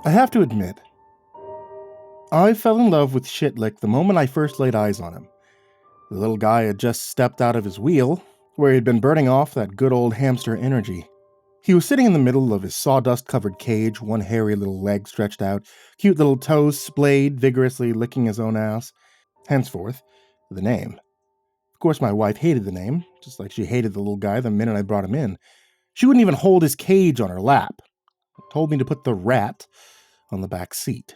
I have to admit, I fell in love with Shitlick the moment I first laid eyes on him. The little guy had just stepped out of his wheel, where he had been burning off that good old hamster energy. He was sitting in the middle of his sawdust-covered cage, one hairy little leg stretched out, cute little toes splayed, vigorously licking his own ass. Henceforth, the name. Of course, my wife hated the name, just like she hated the little guy the minute I brought him in. She wouldn't even hold his cage on her lap. Told me to put the rat on the back seat.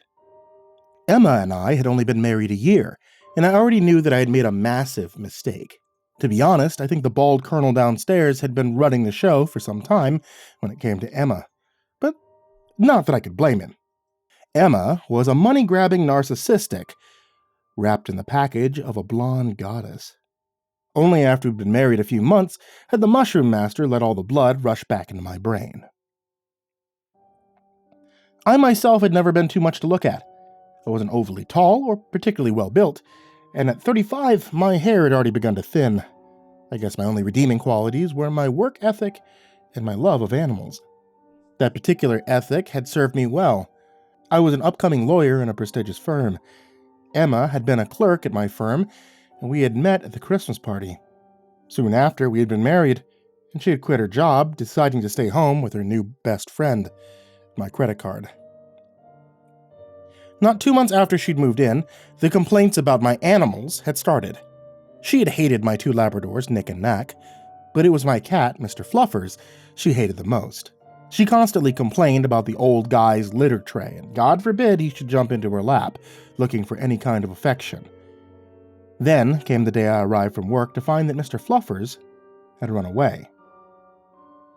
Emma and I had only been married a year, and I already knew that I had made a massive mistake. To be honest, I think the bald colonel downstairs had been running the show for some time when it came to Emma. But not that I could blame him. Emma was a money-grabbing narcissistic, wrapped in the package of a blonde goddess. Only after we'd been married a few months had the Mushroom Master let all the blood rush back into my brain. I myself had never been too much to look at. I wasn't overly tall or particularly well built, and at 35, my hair had already begun to thin. I guess my only redeeming qualities were my work ethic and my love of animals. That particular ethic had served me well. I was an upcoming lawyer in a prestigious firm. Emma had been a clerk at my firm, and we had met at the Christmas party. Soon after, we had been married, and she had quit her job, deciding to stay home with her new best friend, my credit card. Not 2 months after she'd moved in, the complaints about my animals had started. She had hated my 2 Labradors, Nick and Knack, but it was my cat, Mr. Fluffers, she hated the most. She constantly complained about the old guy's litter tray, and God forbid he should jump into her lap, looking for any kind of affection. Then came the day I arrived from work to find that Mr. Fluffers had run away.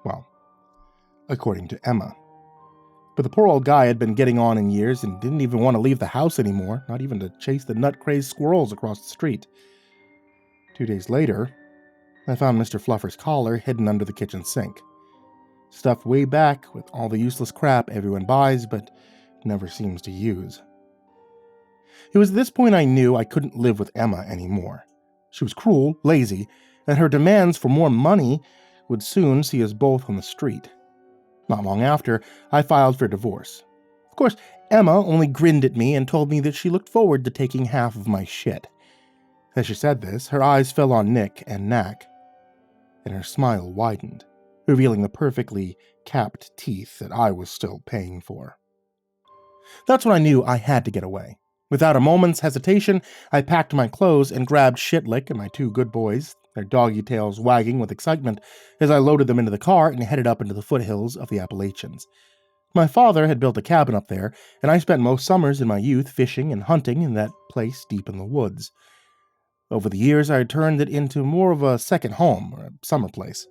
Well, according to Emma. But the poor old guy had been getting on in years and didn't even want to leave the house anymore, not even to chase the nut-crazed squirrels across the street. 2 days later, I found Mr. Fluffer's collar hidden under the kitchen sink. Stuffed way back with all the useless crap everyone buys but never seems to use. It was at this point I knew I couldn't live with Emma anymore. She was cruel, lazy, and her demands for more money would soon see us both on the street. Not long after, I filed for divorce. Of course, Emma only grinned at me and told me that she looked forward to taking half of my shit. As she said this, her eyes fell on Nick and Knack, and her smile widened, revealing the perfectly capped teeth that I was still paying for. That's when I knew I had to get away. Without a moment's hesitation, I packed my clothes and grabbed Shitlick and my 2 good boys, their doggy tails wagging with excitement as I loaded them into the car and headed up into the foothills of the Appalachians. My father had built a cabin up there, and I spent most summers in my youth fishing and hunting in that place deep in the woods. Over the years, I had turned it into more of a second home, or a summer place.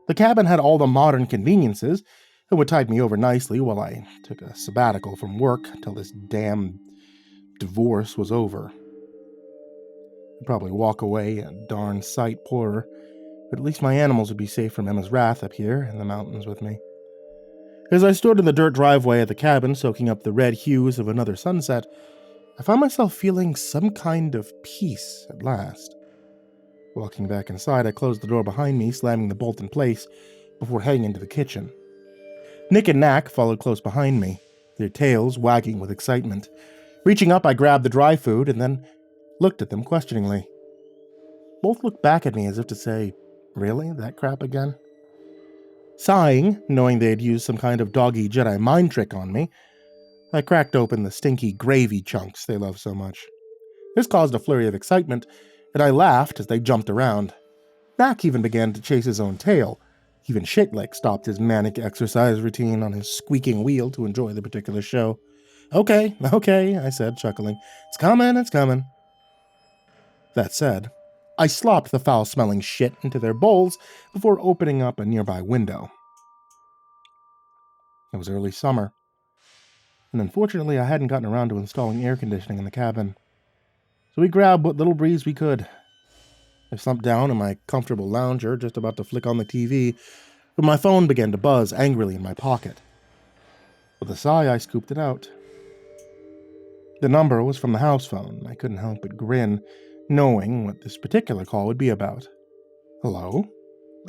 The cabin had all the modern conveniences and would tide me over nicely while I took a sabbatical from work till this damn divorce was over. I'd probably walk away a darn sight poorer, but at least my animals would be safe from Emma's wrath up here in the mountains with me. As I stood in the dirt driveway at the cabin, soaking up the red hues of another sunset, I found myself feeling some kind of peace at last. Walking back inside, I closed the door behind me, slamming the bolt in place before heading into the kitchen. Nick and Knack followed close behind me, their tails wagging with excitement. Reaching up, I grabbed the dry food and then looked at them questioningly. Both looked back at me as if to say, "Really? That crap again?" Sighing, knowing they had used some kind of doggy Jedi mind trick on me, I cracked open the stinky gravy chunks they love so much. This caused a flurry of excitement, and I laughed as they jumped around. Knack even began to chase his own tail. Even Shitlick stopped his manic exercise routine on his squeaking wheel to enjoy the particular show. Okay, I said, chuckling. It's coming. That said, I slopped the foul-smelling shit into their bowls before opening up a nearby window. It was early summer, and unfortunately I hadn't gotten around to installing air conditioning in the cabin. So we grabbed what little breeze we could. I slumped down in my comfortable lounger, just about to flick on the TV, when my phone began to buzz angrily in my pocket. With a sigh, I scooped it out. The number was from the house phone. I couldn't help but grin, knowing what this particular call would be about. "Hello?"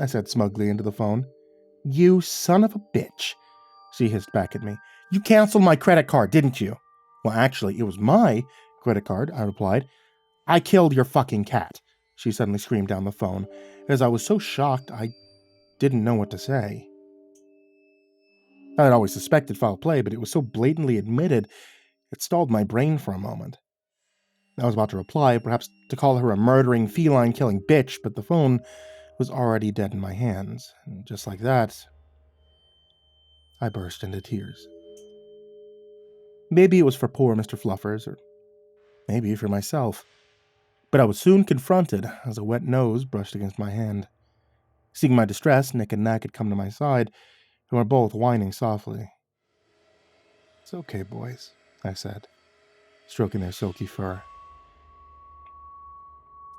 I said smugly into the phone. "You son of a bitch. she hissed back at me. You canceled my credit card, didn't you? Well, actually, it was my credit card, I replied. I killed your fucking cat, she suddenly screamed down the phone, as I was so shocked I didn't know what to say. I had always suspected foul play, but it was so blatantly admitted, it stalled my brain for a moment. I was about to reply, perhaps to call her a murdering, feline-killing bitch, but the phone was already dead in my hands, and just like that, I burst into tears. Maybe it was for poor Mr. Fluffers, or maybe for myself, but I was soon confronted as a wet nose brushed against my hand. Seeing my distress, Nick and Knack had come to my side, and were both whining softly. It's okay, boys, I said, stroking their silky fur.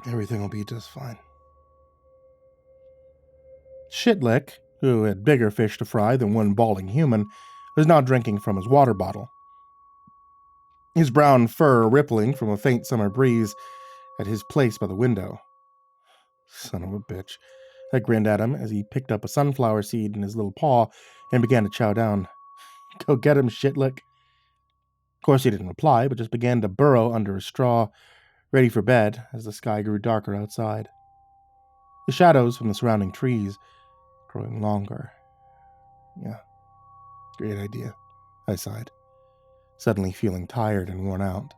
Everything will be just fine. Shitlick, who had bigger fish to fry than one bawling human, was now drinking from his water bottle. His brown fur rippling from a faint summer breeze at his place by the window. Son of a bitch. I grinned at him as he picked up a sunflower seed in his little paw and began to chow down. Go get him, Shitlick. Of course he didn't reply, but just began to burrow under a straw, ready for bed as the sky grew darker outside. The shadows from the surrounding trees growing longer. Yeah, great idea, I sighed, suddenly feeling tired and worn out.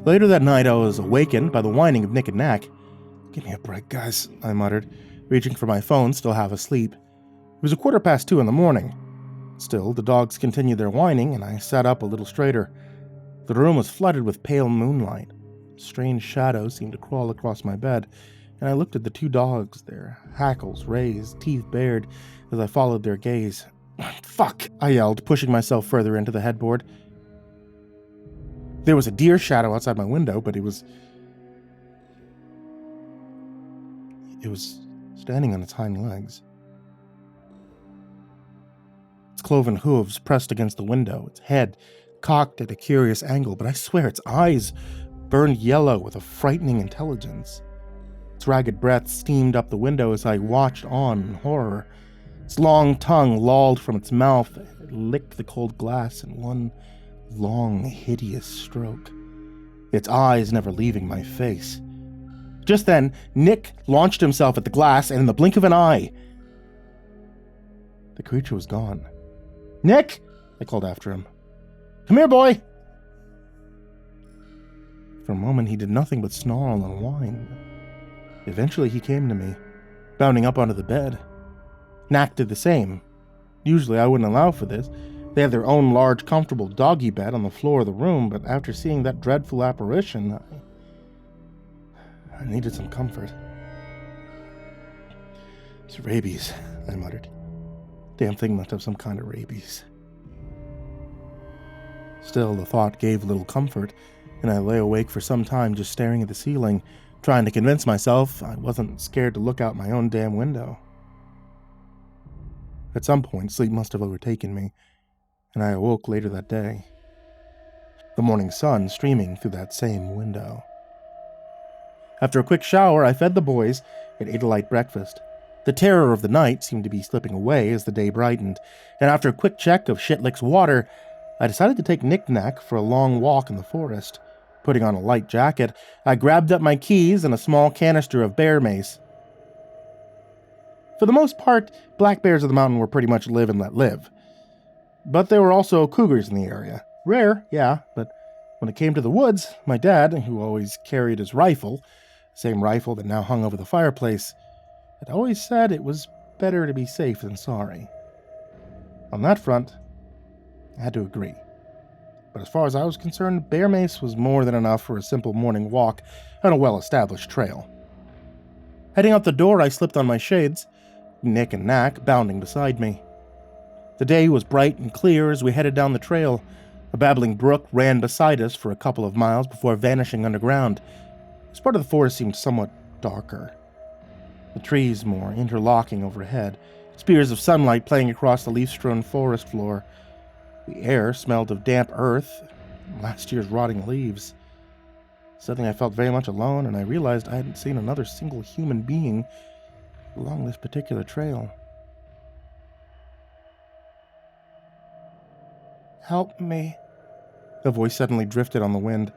Later that night, I was awakened by the whining of Nick and Knack. Give me a break, guys, I muttered, reaching for my phone, still half asleep. It was 2:15 in the morning. Still, the dogs continued their whining, and I sat up a little straighter. The room was flooded with pale moonlight. Strange shadows seemed to crawl across my bed, and I looked at the two dogs, their hackles raised, teeth bared, as I followed their gaze. Fuck! I yelled, pushing myself further into the headboard. There was a deer shadow outside my window, but it was standing on its hind legs. Its cloven hooves pressed against the window, its head cocked at a curious angle, but I swear its eyes burned yellow with a frightening intelligence. Its ragged breath steamed up the window as I watched on in horror. Its long tongue lolled from its mouth. It licked the cold glass in one long, hideous stroke, its eyes never leaving my face. Just then, Nick launched himself at the glass, and in the blink of an eye, the creature was gone. Nick! I called after him. Come here, boy! For a moment, he did nothing but snarl and whine. Eventually, he came to me, bounding up onto the bed. Knack did the same. Usually, I wouldn't allow for this. They have their own large, comfortable doggy bed on the floor of the room, but after seeing that dreadful apparition, I needed some comfort. It's rabies, I muttered. Damn thing must have some kind of rabies. Still, the thought gave little comfort, and I lay awake for some time just staring at the ceiling, trying to convince myself I wasn't scared to look out my own damn window. At some point, sleep must have overtaken me, and I awoke later that day. The morning sun streaming through that same window. After a quick shower, I fed the boys and ate a light breakfast. The terror of the night seemed to be slipping away as the day brightened, and after a quick check of Shitlick's water, I decided to take Knick-Knack for a long walk in the forest. Putting on a light jacket, I grabbed up my keys and a small canister of bear mace. For the most part, black bears of the mountain were pretty much live and let live. But there were also cougars in the area. Rare, yeah, but when it came to the woods, my dad, who always carried his rifle, same rifle that now hung over the fireplace, had always said it was better to be safe than sorry. On that front, I had to agree. But as far as I was concerned, bear mace was more than enough for a simple morning walk on a well-established trail. Heading out the door, I slipped on my shades, Nick and Knack bounding beside me. The day was bright and clear as we headed down the trail. A babbling brook ran beside us for a couple of miles before vanishing underground. This part of the forest seemed somewhat darker. The trees more interlocking overhead, spears of sunlight playing across the leaf-strewn forest floor. The air smelled of damp earth and last year's rotting leaves. Suddenly I felt very much alone, and I realized I hadn't seen another single human being along this particular trail. "Help me," a voice suddenly drifted on the wind,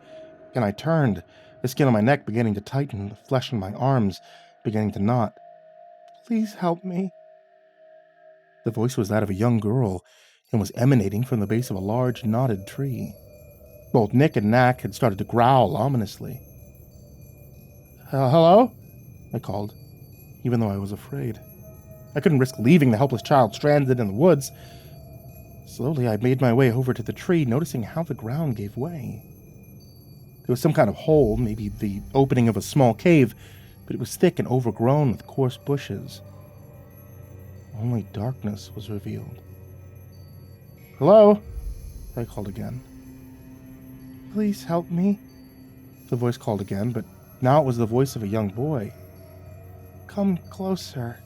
and I turned, the skin on my neck beginning to tighten, the flesh on my arms beginning to knot. "Please help me." The voice was that of a young girl, and was emanating from the base of a large, knotted tree. Both Nick and Knack had started to growl ominously. "Hello?" I called, even though I was afraid. I couldn't risk leaving the helpless child stranded in the woods. Slowly, I made my way over to the tree, noticing how the ground gave way. There was some kind of hole, maybe the opening of a small cave, but it was thick and overgrown with coarse bushes. Only darkness was revealed. "Hello?" I called again. "Please help me," the voice called again, but now it was the voice of a young boy. "Come closer,"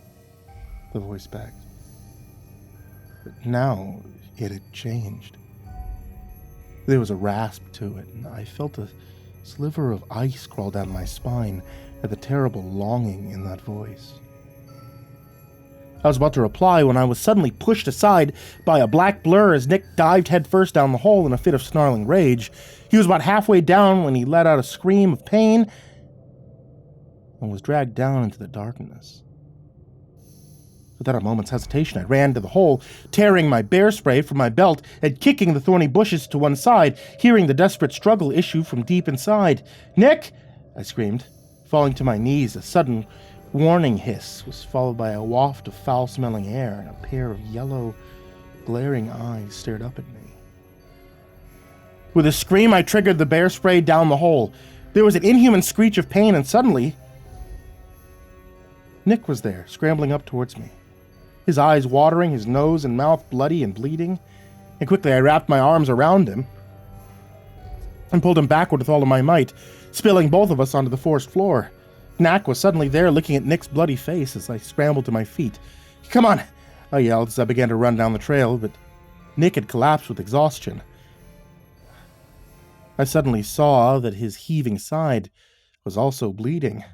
the voice begged. But now it had changed. There was a rasp to it, and I felt a sliver of ice crawl down my spine at the terrible longing in that voice. I was about to reply when I was suddenly pushed aside by a black blur as Nick dived headfirst down the hole in a fit of snarling rage. He was about halfway down when he let out a scream of pain and was dragged down into the darkness. Without a moment's hesitation, I ran to the hole, tearing my bear spray from my belt and kicking the thorny bushes to one side, hearing the desperate struggle issue from deep inside. "Nick!" I screamed, falling to my knees. A sudden warning hiss was followed by a waft of foul-smelling air, and a pair of yellow, glaring eyes stared up at me. With a scream, I triggered the bear spray down the hole. There was an inhuman screech of pain, and suddenly, Nick was there, scrambling up towards me, his eyes watering, his nose and mouth bloody and bleeding, and quickly I wrapped my arms around him and pulled him backward with all of my might, spilling both of us onto the forest floor. Knack was suddenly there, looking at Nick's bloody face as I scrambled to my feet. "Come on," I yelled as I began to run down the trail, but Nick had collapsed with exhaustion. I suddenly saw that his heaving side was also bleeding.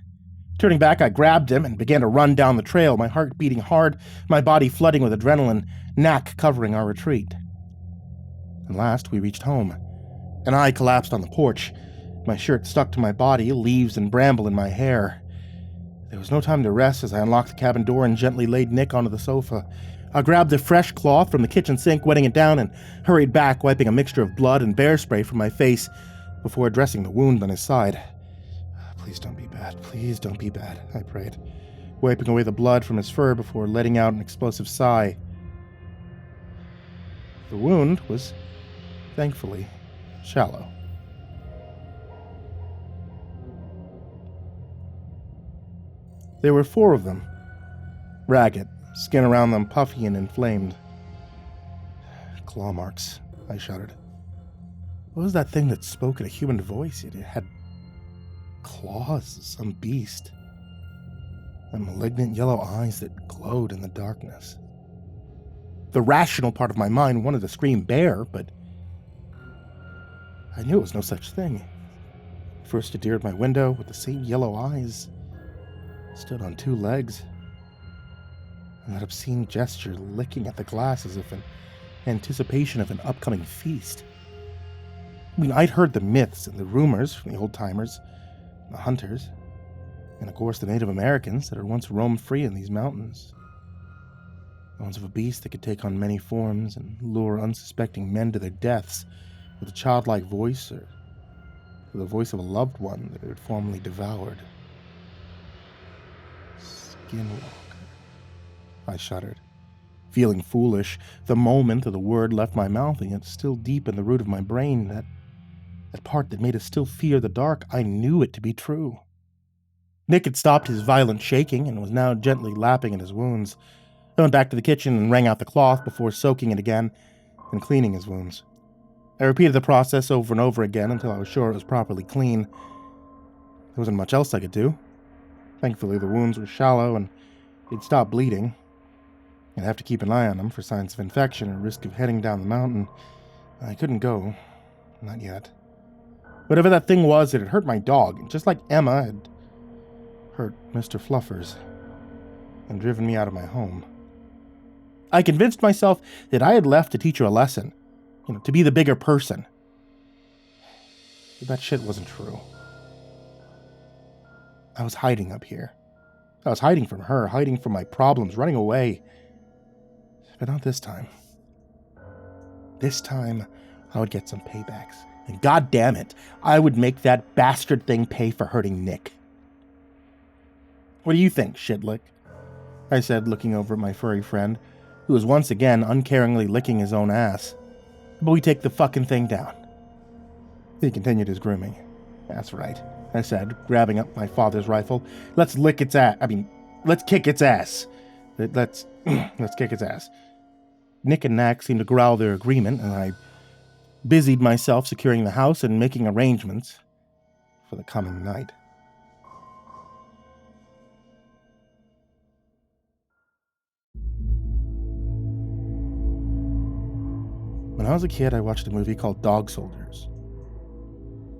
Turning back, I grabbed him and began to run down the trail, my heart beating hard, my body flooding with adrenaline, Knack covering our retreat. And last, we reached home, and I collapsed on the porch, my shirt stuck to my body, leaves and bramble in my hair. There was no time to rest as I unlocked the cabin door and gently laid Nick onto the sofa. I grabbed a fresh cloth from the kitchen sink, wetting it down, and hurried back, wiping a mixture of blood and bear spray from my face before addressing the wound on his side. "Please don't be bad. Please don't be bad," I prayed, wiping away the blood from his fur before letting out an explosive sigh. The wound was, thankfully, shallow. There were 4 of them, ragged, skin around them puffy and inflamed. "Claw marks," I shuddered. What was that thing that spoke in a human voice? It had claws, some beast, and malignant yellow eyes that glowed in the darkness. The rational part of my mind wanted to scream bear, but I knew it was no such thing. First it dared my window with the same yellow eyes, stood on 2 legs, and that obscene gesture licking at the glass as if in anticipation of an upcoming feast. I mean, I'd heard the myths and the rumors from the old-timers, the hunters, and of course the Native Americans that had once roamed free in these mountains. The ones of a beast that could take on many forms and lure unsuspecting men to their deaths with a childlike voice or with the voice of a loved one that it had formerly devoured. Skinwalker. I shuddered, feeling foolish the moment that the word left my mouth, and yet still deep in the root of my brain, that part that made us still fear the dark, I knew it to be true. Nick had stopped his violent shaking and was now gently lapping at his wounds. I went back to the kitchen and wrung out the cloth before soaking it again and cleaning his wounds. I repeated the process over and over again until I was sure it was properly clean. There wasn't much else I could do. Thankfully, the wounds were shallow and they'd stopped bleeding. I'd have to keep an eye on them for signs of infection or risk of heading down the mountain. I couldn't go. Not yet. Whatever that thing was, it had hurt my dog, just like Emma had hurt Mr. Fluffers and driven me out of my home. I convinced myself that I had left to teach her a lesson, to be the bigger person. But that shit wasn't true. I was hiding up here. I was hiding from her, hiding from my problems, running away. But not this time. This time, I would get some paybacks. And god damn it, I would make that bastard thing pay for hurting Nick. What do you think, shitlick? I said, looking over at my furry friend, who was once again uncaringly licking his own ass. But we take the fucking thing down. He continued his grooming. That's right, I said, grabbing up my father's rifle. Let's lick its ass. Let's kick its ass. Let's kick its ass. Nick and Knack seemed to growl their agreement, and I busied myself securing the house and making arrangements for the coming night. When I was a kid, I watched a movie called Dog Soldiers.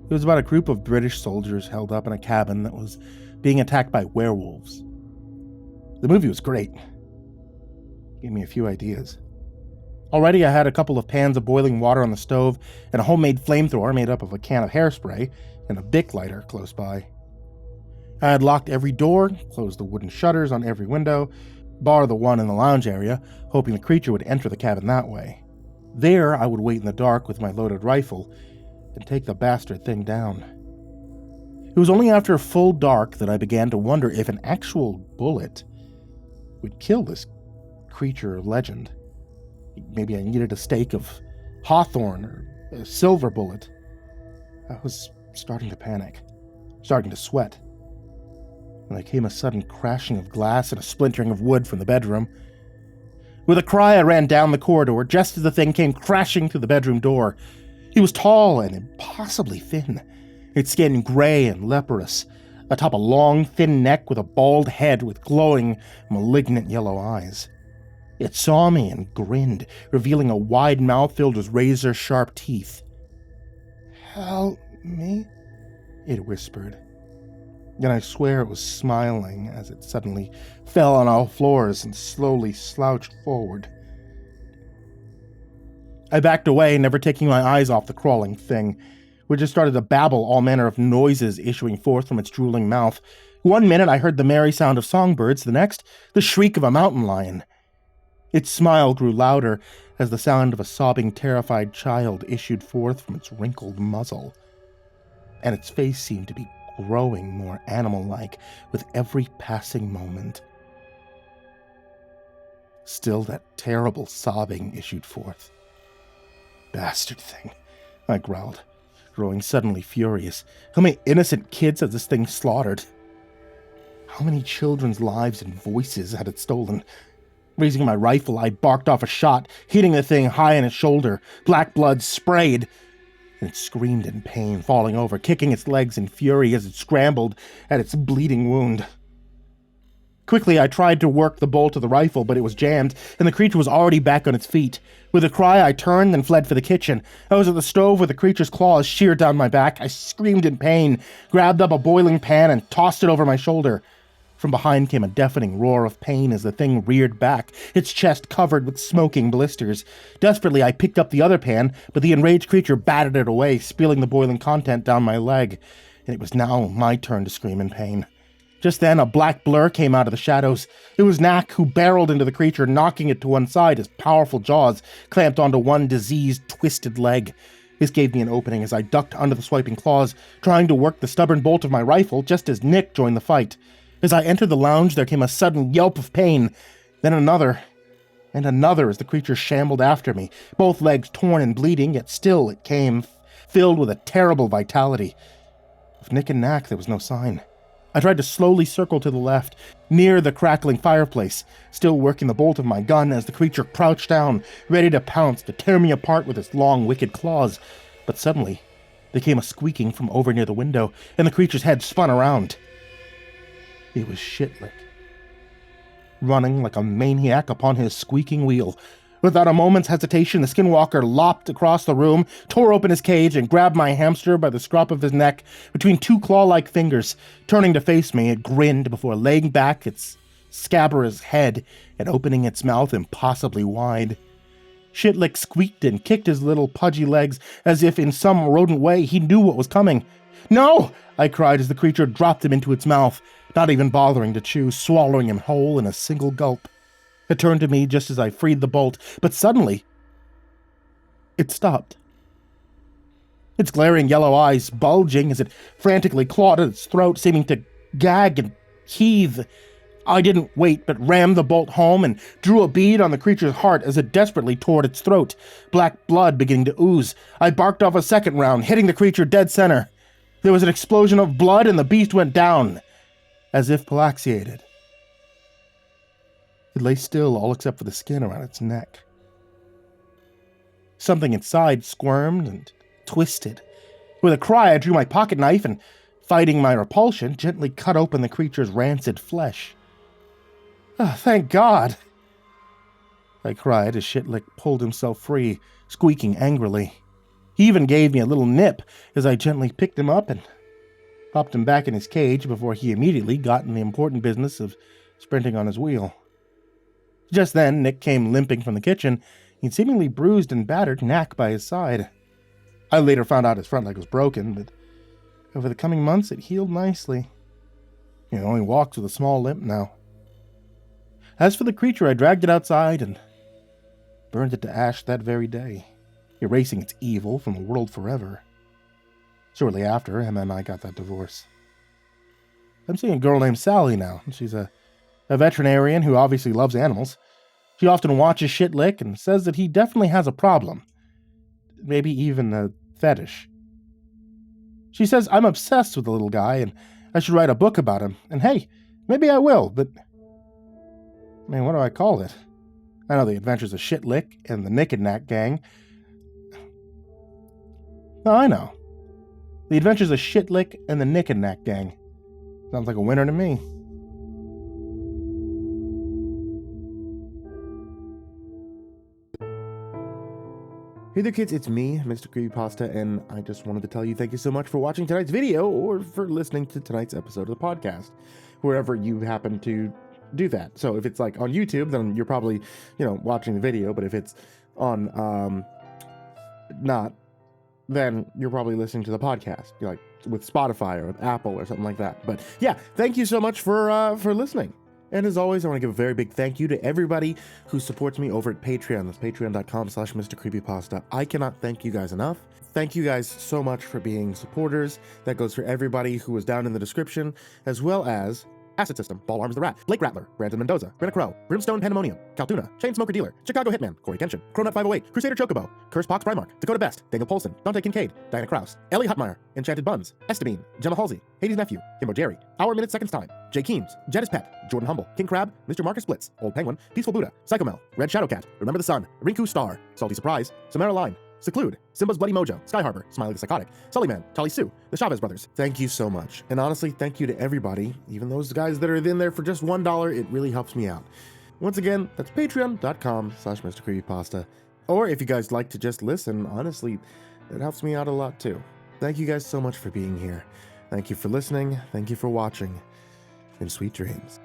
It was about a group of British soldiers held up in a cabin that was being attacked by werewolves. The movie was great. It gave me a few ideas. Already I had a couple of pans of boiling water on the stove and a homemade flamethrower made up of a can of hairspray and a Bic lighter close by. I had locked every door, closed the wooden shutters on every window, bar the one in the lounge area, hoping the creature would enter the cabin that way. There, I would wait in the dark with my loaded rifle and take the bastard thing down. It was only after full dark that I began to wonder if an actual bullet would kill this creature of legend. Maybe I needed a stake of hawthorn or a silver bullet. I was starting to panic, starting to sweat. When there came a sudden crashing of glass and a splintering of wood from the bedroom. With a cry, I ran down the corridor just as the thing came crashing through the bedroom door. It was tall and impossibly thin, its skin gray and leprous, atop a long, thin neck with a bald head with glowing, malignant yellow eyes. It saw me and grinned, revealing a wide mouth filled with razor-sharp teeth. "Help me," it whispered. And I swear it was smiling as it suddenly fell on all fours and slowly slouched forward. I backed away, never taking my eyes off the crawling thing, which just started to babble all manner of noises issuing forth from its drooling mouth. One minute I heard the merry sound of songbirds, the next, the shriek of a mountain lion. Its smile grew louder as the sound of a sobbing, terrified child issued forth from its wrinkled muzzle. And its face seemed to be growing more animal-like with every passing moment. Still that terrible sobbing issued forth. "Bastard thing," I growled, growing suddenly furious. How many innocent kids had this thing slaughtered? How many children's lives and voices had it stolen? Raising my rifle, I barked off a shot, hitting the thing high in its shoulder. Black blood sprayed, and it screamed in pain, falling over, kicking its legs in fury as it scrambled at its bleeding wound. Quickly, I tried to work the bolt of the rifle, but it was jammed, and the creature was already back on its feet. With a cry, I turned and fled for the kitchen. I was at the stove with the creature's claws sheared down my back. I screamed in pain, grabbed up a boiling pan, and tossed it over my shoulder. From behind came a deafening roar of pain as the thing reared back, its chest covered with smoking blisters. Desperately, I picked up the other pan, but the enraged creature batted it away, spilling the boiling content down my leg, and it was now my turn to scream in pain. Just then, a black blur came out of the shadows. It was Knack, who barreled into the creature, knocking it to one side as powerful jaws clamped onto one diseased, twisted leg. This gave me an opening as I ducked under the swiping claws, trying to work the stubborn bolt of my rifle just as Nick joined the fight. As I entered the lounge, there came a sudden yelp of pain, then another, and another as the creature shambled after me, both legs torn and bleeding, yet still it came, filled with a terrible vitality. Of Nick and Knack, there was no sign. I tried to slowly circle to the left, near the crackling fireplace, still working the bolt of my gun as the creature crouched down, ready to pounce, to tear me apart with its long, wicked claws. But suddenly, there came a squeaking from over near the window, and the creature's head spun around. It was Shitlick, running like a maniac upon his squeaking wheel, Without a moment's hesitation, the Skinwalker lopped across the room, tore open his cage, and grabbed my hamster by the scruff of his neck between two claw-like fingers. Turning to face me, it grinned before laying back its scabrous head and opening its mouth impossibly wide. Shitlick squeaked and kicked his little pudgy legs as if in some rodent way he knew what was coming. "No!" I cried as the creature dropped him into its mouth, not even bothering to chew, swallowing him whole in a single gulp. It turned to me just as I freed the bolt, but suddenly, it stopped. Its glaring yellow eyes bulging as it frantically clawed at its throat, seeming to gag and heave. I didn't wait, but rammed the bolt home and drew a bead on the creature's heart as it desperately tore at its throat, black blood beginning to ooze. I barked off a second round, hitting the creature dead center. There was an explosion of blood and the beast went down, as if pelaxiated. It lay still, all except for the skin around its neck. Something inside squirmed and twisted. With a cry, I drew my pocket knife and, fighting my repulsion, gently cut open the creature's rancid flesh. "Oh, thank God!" I cried as Shitlick pulled himself free, squeaking angrily. He even gave me a little nip as I gently picked him up and popped him back in his cage before he immediately got in the important business of sprinting on his wheel. Just then, Nick came limping from the kitchen, his seemingly bruised and battered Knack by his side. I later found out his front leg was broken, but over the coming months it healed nicely. He only walks with a small limp now. As for the creature, I dragged it outside and burned it to ash that very day, erasing its evil from the world forever. Shortly after, Emma and I got that divorce. I'm seeing a girl named Sally now. She's a veterinarian who obviously loves animals. She often watches Shitlick and says that he definitely has a problem. Maybe even a fetish. She says I'm obsessed with the little guy and I should write a book about him. And hey, maybe I will, but what do I call it? I know The Adventures of Shitlick and the Nick and Knack Gang. No, I know. The Adventures of Shitlick and the Nick and Knack Gang. Sounds like a winner to me. Hey there kids, it's me, MrCreepyPasta, and I just wanted to tell you thank you so much for watching tonight's video or for listening to tonight's episode of the podcast, wherever you happen to do that. So if it's like on YouTube, then you're probably, watching the video, but if it's on, not, then you're probably listening to the podcast, like with Spotify or with Apple or something like that. But yeah, thank you so much for listening. And as always, I want to give a very big thank you to everybody who supports me over at Patreon. That's patreon.com/MrCreepyPasta. I cannot thank you guys enough. Thank you guys so much for being supporters. That goes for everybody who was down in the description, as well as AcidSystem, BallarmsTheRat, Blake Rattler, Brandon Mendoza, Brenna, BrimstonePandemonium, Caltuna, Chainsmoker Dealer, ChicagoHitman, CoryxKenshin, Cronut508, CrusaderChocobo, CursepoxPrimarch, Dakota Best, Daniel Poulsen, Dante Kinkade, Diana Kraus, Ellie Hutmire, Enchanted Buns, Estebean, Gemma Halsey, Hades Nephew, Kimbo Jerry, Our Minute Seconds Time, Jay Keems, Jed is Pet, Jordan Humble, King Crab, Mr. Marcus Blitz, Old Penguin, Peaceful Buddha, Psychomel, Red Shadowcat, Remember the Sun, Rinku Star, Salty Surprise, Samara Line, Seclude, Simba's Bloody Mojo, Sky Harbor, Smiley the Psychotic, Sullyman, Charlie Sue, the Chavez Brothers. Thank you so much. And honestly, thank you to everybody, even those guys that are in there for just $1. It really helps me out. Once again, that's patreon.com/MrCreepyPasta. Or if you guys like to just listen, honestly, it helps me out a lot too. Thank you guys so much for being here. Thank you for listening. Thank you for watching. And sweet dreams.